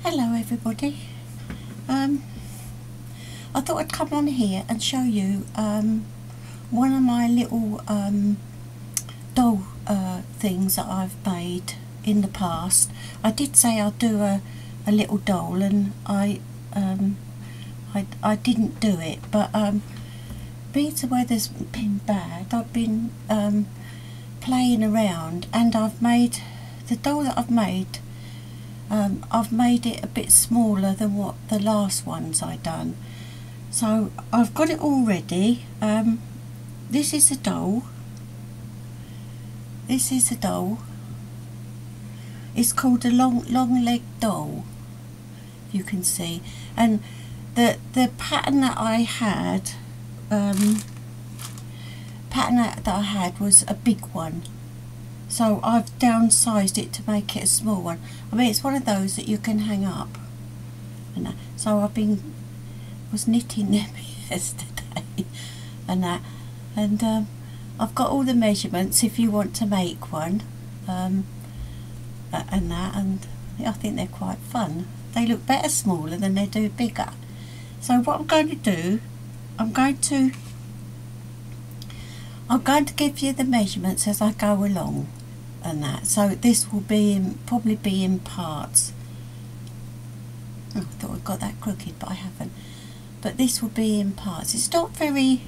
Hello everybody. I thought I'd come on here and show you one of my little doll things that I've made in the past. I did say I'd do a little doll, and I didn't do it, but being the weather's been bad, I've been playing around, and I've made the doll that I've made it a bit smaller than what the last ones I done. So I've got it all ready. This is a doll. This is a doll. It's called a long leg doll, you can see. And the pattern that I had, was a big one. So I've downsized it to make it a small one. I mean, it's one of those that you can hang up. And so was knitting them yesterday, and I've got all the measurements if you want to make one, and I think they're quite fun. They look better smaller than they do bigger. So what I'm going to do, I'm going to give you the measurements as I go along, and that. So this will be probably be in parts. Oh, I thought I got that crooked, but I haven't. But this will be in parts. It's not very.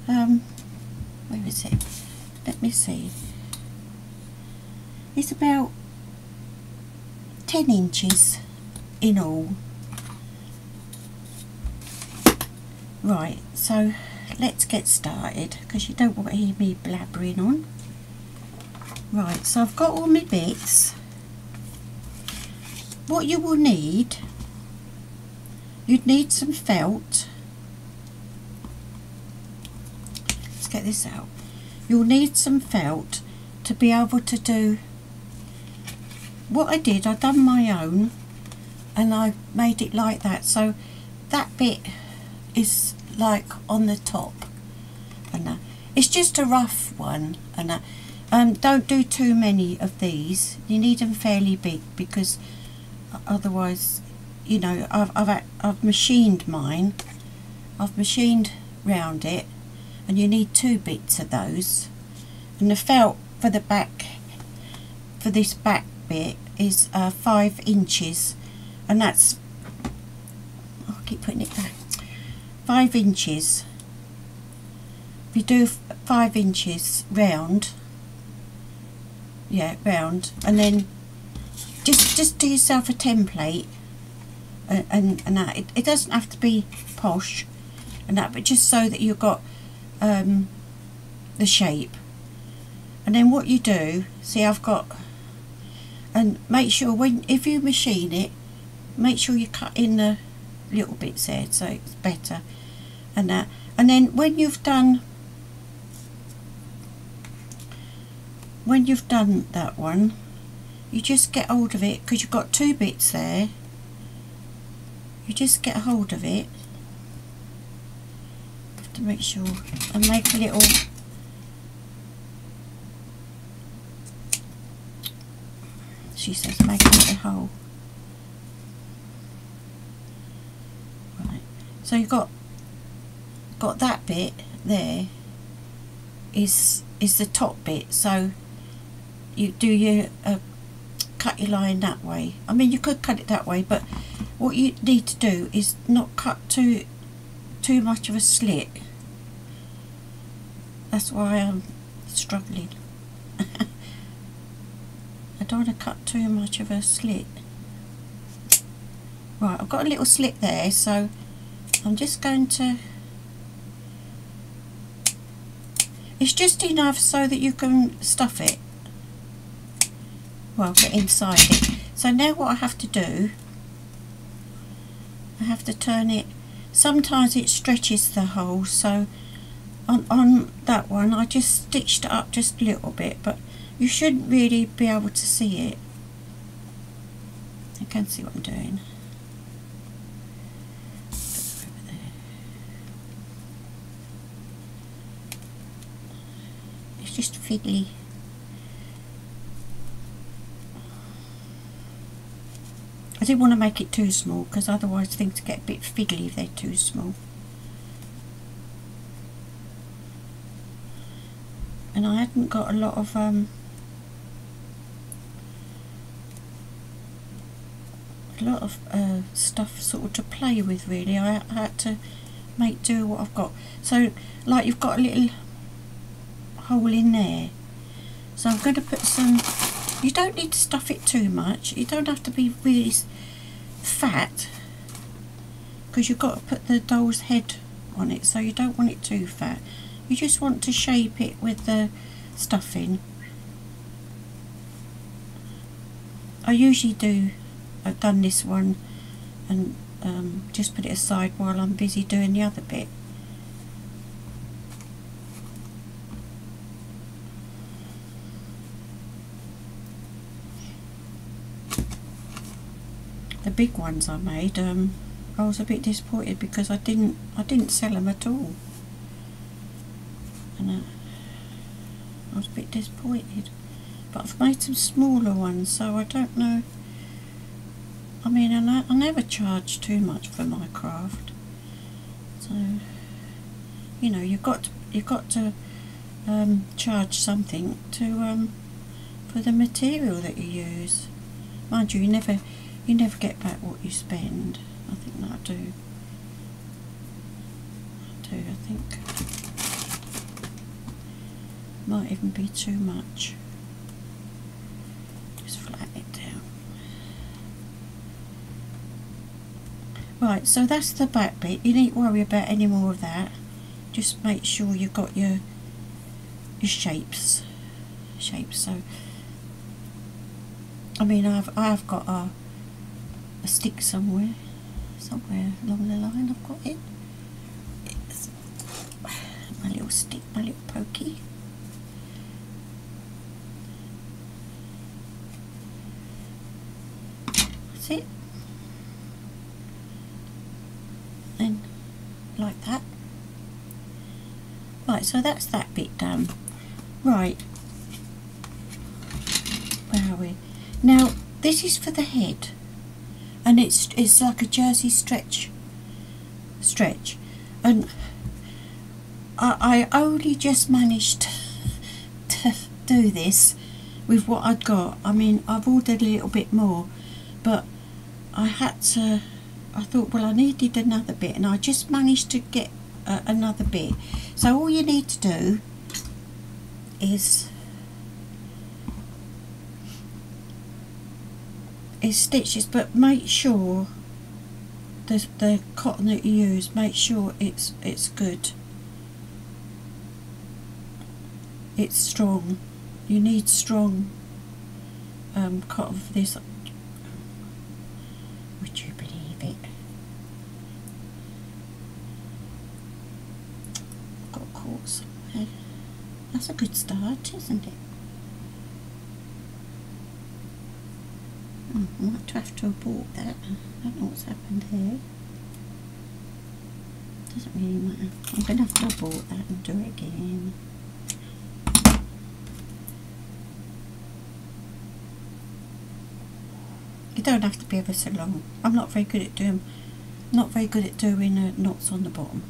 Where is it? Let me see. It's about 10 inches in all. Right. So let's get started, because you don't want to hear me blabbering on. Right, so I've got all my bits. What you will need, you'd need some felt. Let's get this out. You'll need some felt to be able to do what I did. I've done my own, and I made it like that. So that bit is like on the top, and it's just a rough one, and don't do too many of these. You need them fairly big, because otherwise, you know, I've machined mine. I've machined round it, and you need 2 bits of those. And the felt for the back, for this back bit, is 5 inches, and that's, oh, I keep putting it back, 5 inches. If you do 5 inches round, yeah, round, and then just do yourself a template, and that. It doesn't have to be posh and that, but just so that you've got the shape. And then what you do, see, I've got, and make sure if you machine it, make sure you cut in the little bits there so it's better, and that. And then when you've done that one, you just get hold of it, because you've got 2 bits there. You just get hold of it. Have to make sure and make a little, she says, make a little hole. Right. So you've got that bit there is the top bit. So you do your cut your line that way. I mean, you could cut it that way, but what you need to do is not cut too much of a slit. That's why I'm struggling. I don't want to cut too much of a slit. Right, I've got a little slit there, so I'm just going to, it's just enough so that you can stuff it, well, get inside it. So now what I have to do, I have to turn it. Sometimes it stretches the hole, so on that one I just stitched it up just a little bit, but you shouldn't really be able to see it. You can see what I'm doing. It's just fiddly. I didn't want to make it too small because otherwise things get a bit fiddly if they're too small. And I hadn't got a lot of stuff sort of to play with really. I had to make do what I've got. So like you've got a little hole in there, so I'm going to put some, you don't need to stuff it too much, you don't have to be really fat because you've got to put the doll's head on it, so you don't want it too fat, you just want to shape it with the stuffing. I usually do, I've done this one and just put it aside while I'm busy doing the other bit. The big ones I made, I was a bit disappointed because I didn't sell them at all, and I was a bit disappointed. But I've made some smaller ones, so I don't know. I mean, I never charge too much for my craft, so you know you've got to charge something to for the material that you use. Mind you, you never get back what you spend. I think that I do. I think might even be too much. Just flatten it down. Right, so that's the back bit. You needn't worry about any more of that. Just make sure you've got your shapes. So I mean, I've got a stick somewhere along the line. I've got it. It's my little stick, my little pokey. That's it. Then like that. Right, so that's that bit done. Right, where are we now? This is for the head, and it's like a jersey stretch, and I only just managed to do this with what I'd got. I mean, I've ordered a little bit more, but I thought, well, I needed another bit, and I just managed to get another bit. So all you need to do is stitches, but make sure the cotton that you use, make sure it's good, it's strong. You need strong cotton for this. Would you believe it? Got caught somewhere. That's a good start, isn't it? I might have to abort that. I don't know what's happened here. Doesn't really matter. I'm going to have to abort that and do it again. You don't have to be ever so long. I'm not very good at doing knots on the bottom.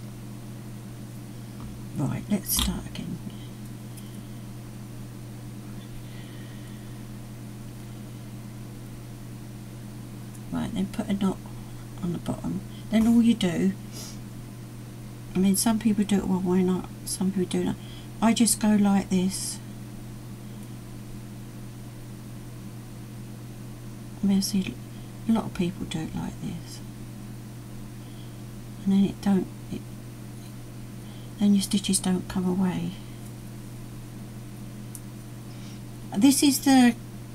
Right, let's start again. Right, then put a knot on the bottom. Then all you do, I mean, some people do it one way, not some people do not. I just go like this. I mean, I see a lot of people do it like this, and then then your stitches don't come away. This is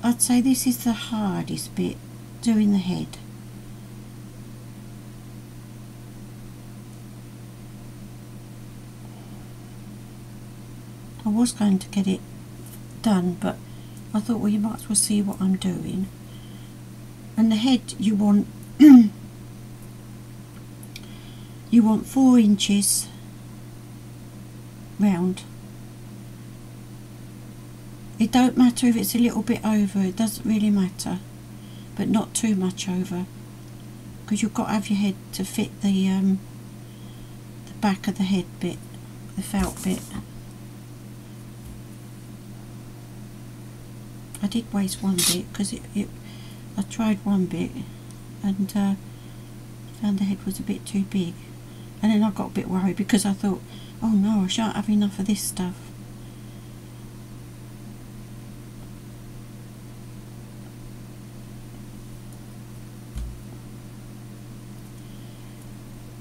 I'd say this is the hardest bit, doing the head. I was going to get it done, but I thought, well, you might as well see what I'm doing. And the head, you want you want 4 inches round. It don't matter if it's a little bit over, it doesn't really matter. but not too much over, because you've got to have your head to fit the back of the head bit, the felt bit. I did waste one bit because I tried one bit and found the head was a bit too big, and then I got a bit worried because I thought, oh no, I shan't have enough of this stuff.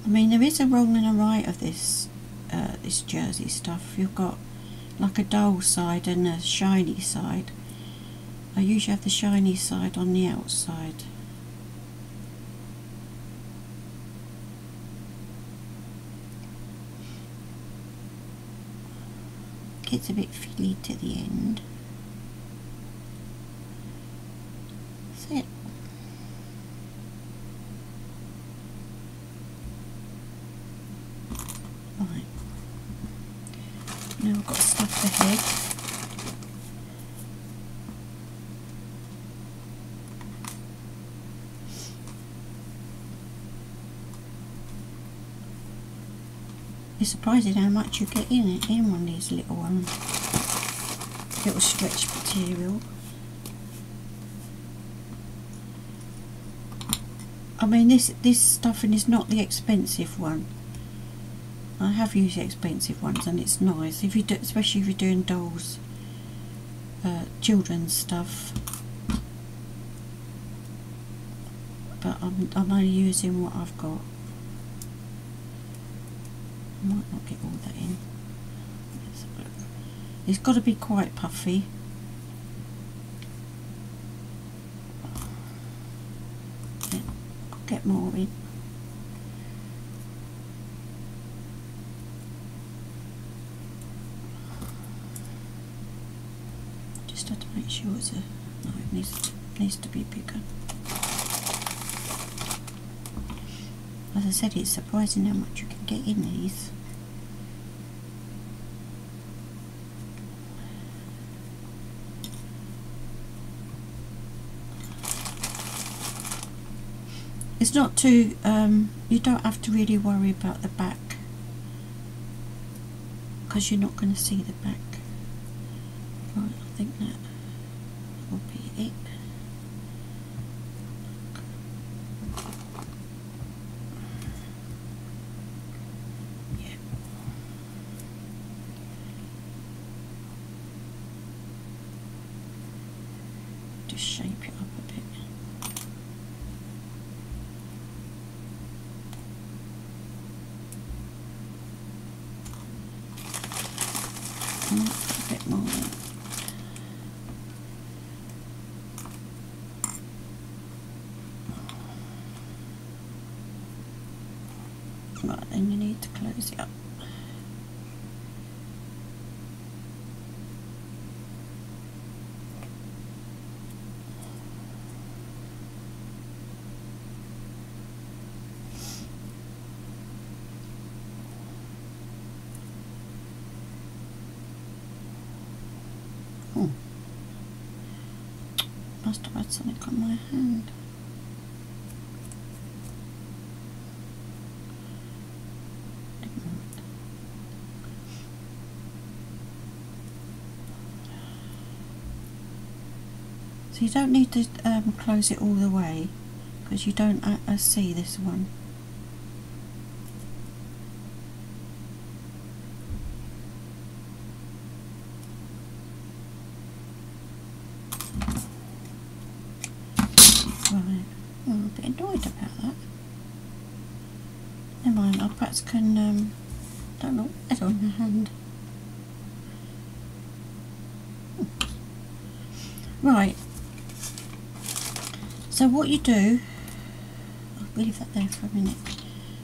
I mean, there is a wrong and a right of this this jersey stuff. You've got like a dull side and a shiny side. I usually have the shiny side on the outside. Gets a bit filly to the end. That's it. Right. Now I've got to stuff the head. It's surprising how much you get in it, in one of these little little stretch material. I mean, this stuffing is not the expensive one. I have used the expensive ones and it's nice, if you do, especially if you're doing dolls, children's stuff. But I'm only using what I've got. I might not get all that in. It's got to be quite puffy. Yeah, I'll get more in. Just have to make sure it's no, it needs to be bigger. As I said, it's surprising how much you can get in these. It's not too, you don't have to really worry about the back, because you're not going to see the back. Right, I think that will be it. Just shape it up a bit. I might put a bit more in. Right, then you need to close it up. Must have had something on my hand. So you don't need to close it all the way, because you don't see this one. Right, well, I'm a bit annoyed about that. Never mind, I perhaps can, don't know, head on my hand. Right, so what you do, I'll leave that there for a minute.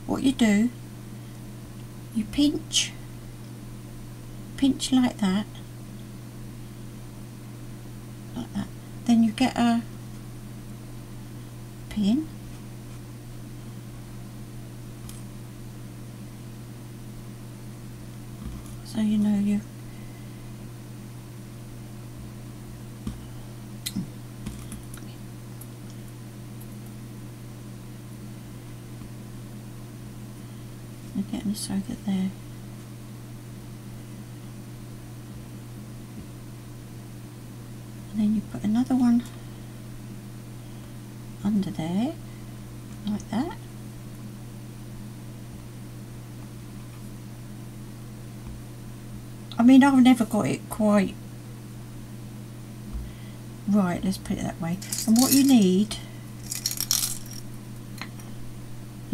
What you do, you pinch like that, then you get a pin, so you know you and get them so that they're and then you put another one under there like that. I mean, I've never got it quite right, let's put it that way. And what you need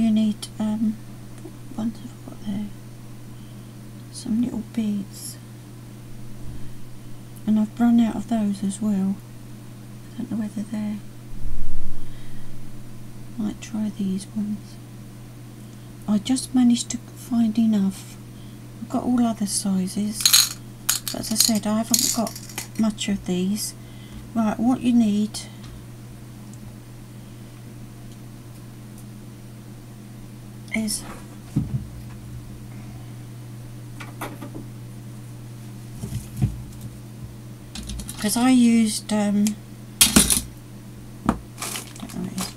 what ones have I got there? Some little beads, and I've run out of those as well. I don't know whether they're, might try these ones. I just managed to find enough. I've got all other sizes, but as I said, I haven't got much of these. Right, what you need is because I used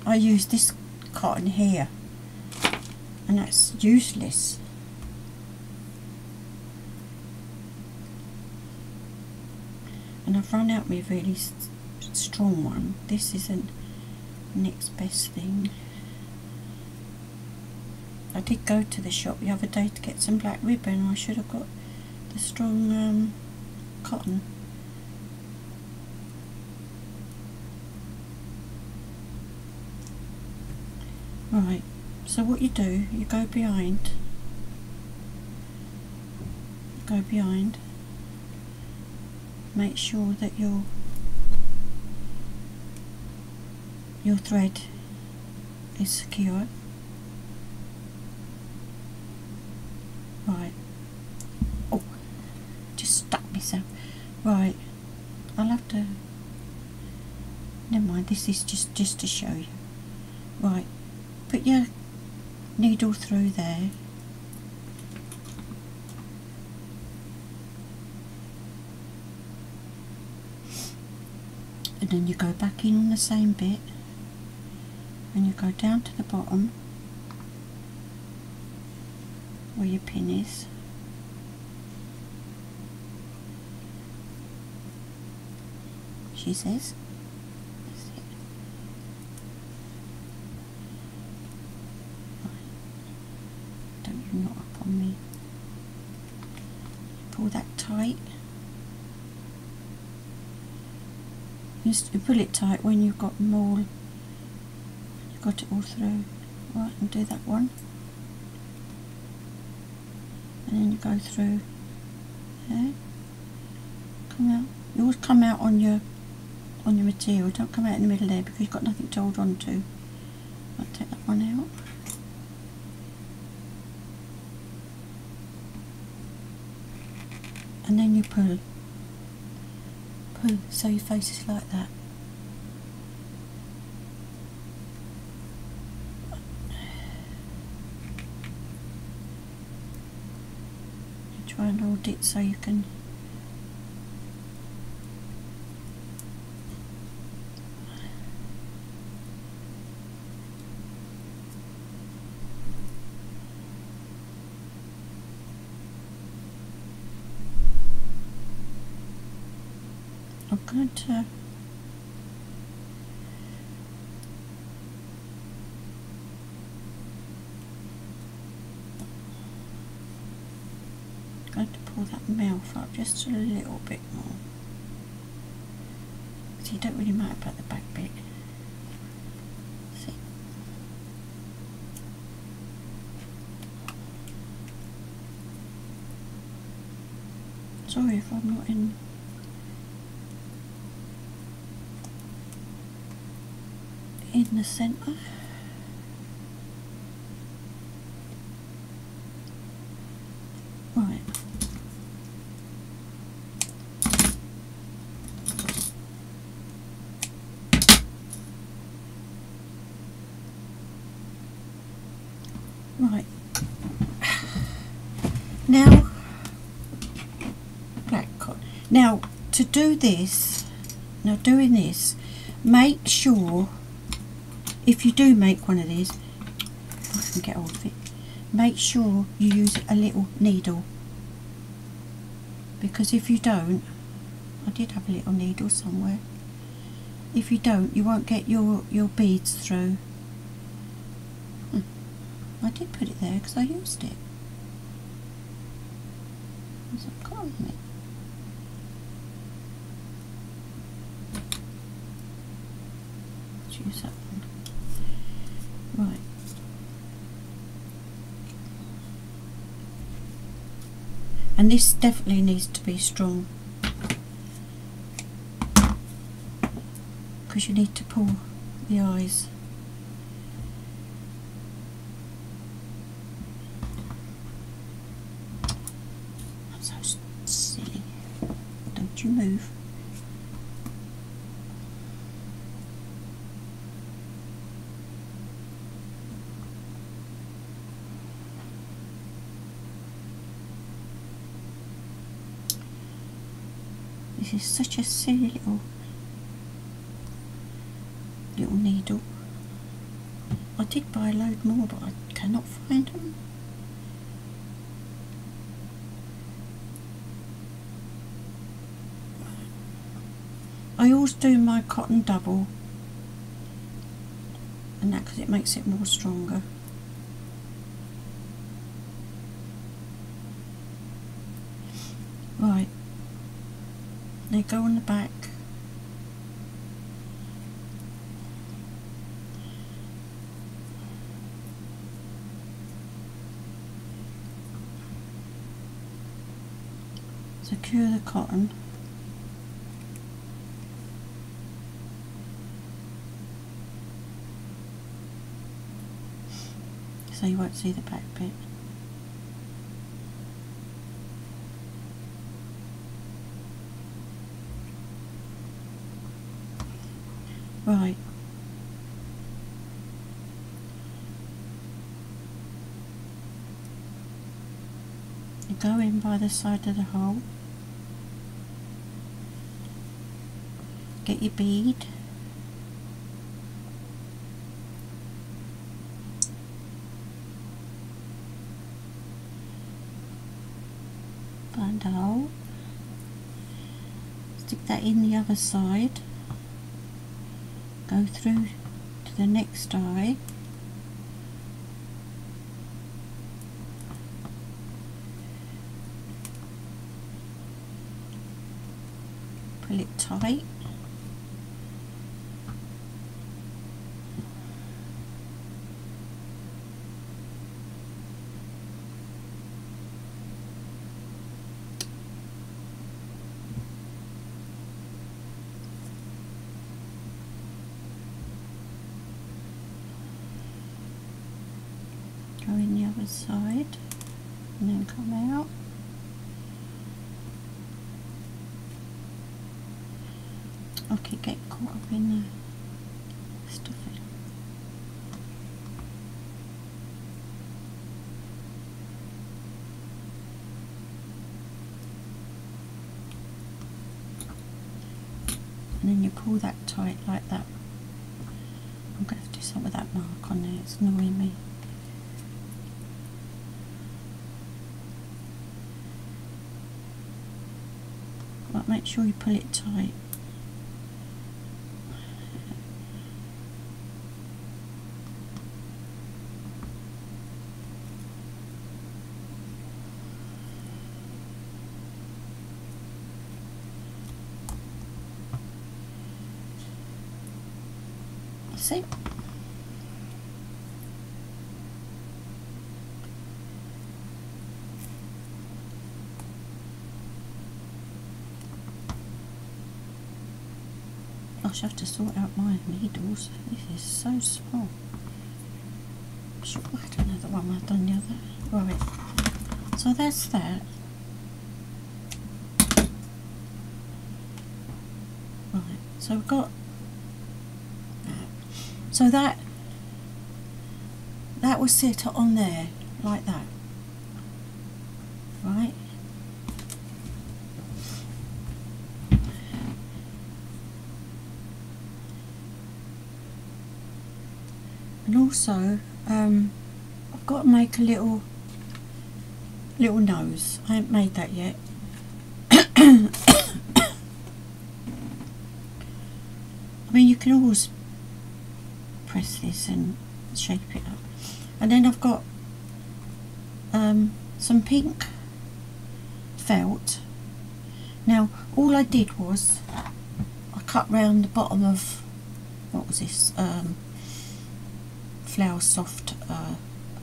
I used this cotton here, and that's useless. And I've run out my really strong one. This isn't the next best thing. I did go to the shop the other day to get some black ribbon. I should have got the strong cotton. Right, so what you do, you go behind, make sure that your thread is secure. Right, oh, just stuck myself. Right, I'll have to, never mind, this is just to show you. Right, put your needle through there, and then you go back in on the same bit, and you go down to the bottom where your pin is, she says. That's it. Right. Don't you knot up on me. Pull that tight. You pull it tight when you've got them all, you've got it all through. Right, and do that one. And then you go through there. Come out. You always come out on your material. Don't come out in the middle there because you've got nothing to hold on to. I'll take that one out. And then you pull. Pull so your face is like that. Try and hold it so you can I'm going to pull that mouth up just a little bit more. So you don't really matter about the back bit. See? Sorry if I'm not in the centre. Right. Right. Now, black cotton. Now, to do this, doing this, make sure, if you do make one of these, if I can get hold of it, make sure you use a little needle, because if you don't, I did have a little needle somewhere, if you don't, you won't get your beads through. I did put it there because I used it. Where's it gone? Let's use that one. Right. And this definitely needs to be strong, because you need to pull the eyes. I'm so silly. Don't you move. This is such a silly little needle. I did buy a load more, but I cannot find them. I always do my cotton double, and that because it makes it more stronger. Right. They go on the back. Secure the cotton. So you won't see the back bit. Right. You go in by the side of the hole. Get your bead. Find a hole. Stick that in the other side. Go through to the next eye. Pull it tight. Go in the other side and then come out. I keep getting caught up in the stuffing. And then you pull that tight like that. I'm going to have to do something with that mark on there, it's annoying me. Right, make sure you pull it tight. See? I shall have to sort out my needles. This is so small. Sure, I don't know the one I've done the other. Right. So that's that. Right. So we've got. So that will sit on there like that. Right. And also, I've got to make a little nose. I haven't made that yet. I mean, you can always press this and shape it up. And then I've got some pink felt. Now all I did was I cut round the bottom of, what was this, Flower Soft,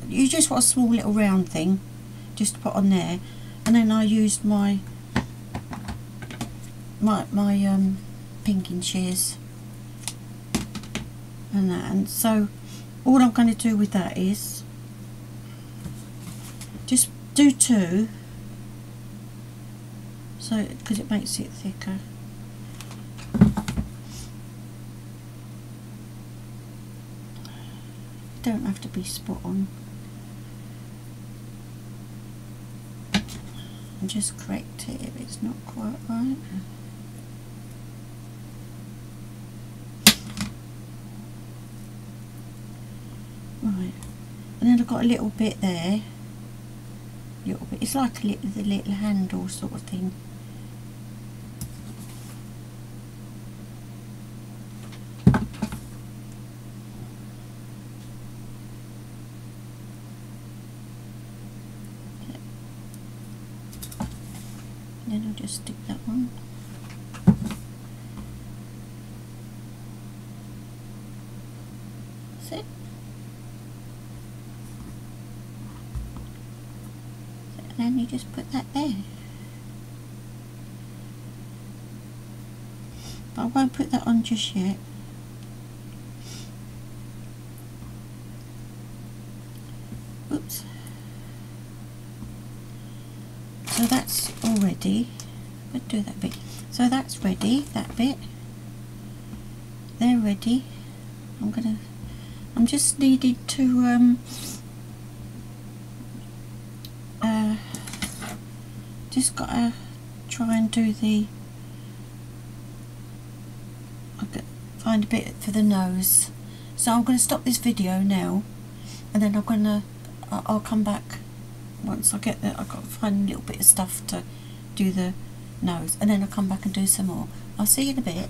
you just want a small little round thing just to put on there, and then I used my pinking shears and that, and so all I'm going to do with that is just do 2, so because it makes it thicker. Don't have to be spot on. And just correct it if it's not quite right. Right, and then I've got a little bit there. Little bit. It's like the little handle sort of thing. Then I'll just stick that one. That's it. And then you just put that there. But I won't put that on just yet. Oops. So that's all ready. Let's do that bit. So that's ready, that bit. They're ready. I'm just needed to just gotta try and do the, find a bit for the nose. So I'm going to stop this video now, and then I'll come back once I get there. I've got to find a little bit of stuff to do the nose, and then I'll come back and do some more. I'll see you in a bit.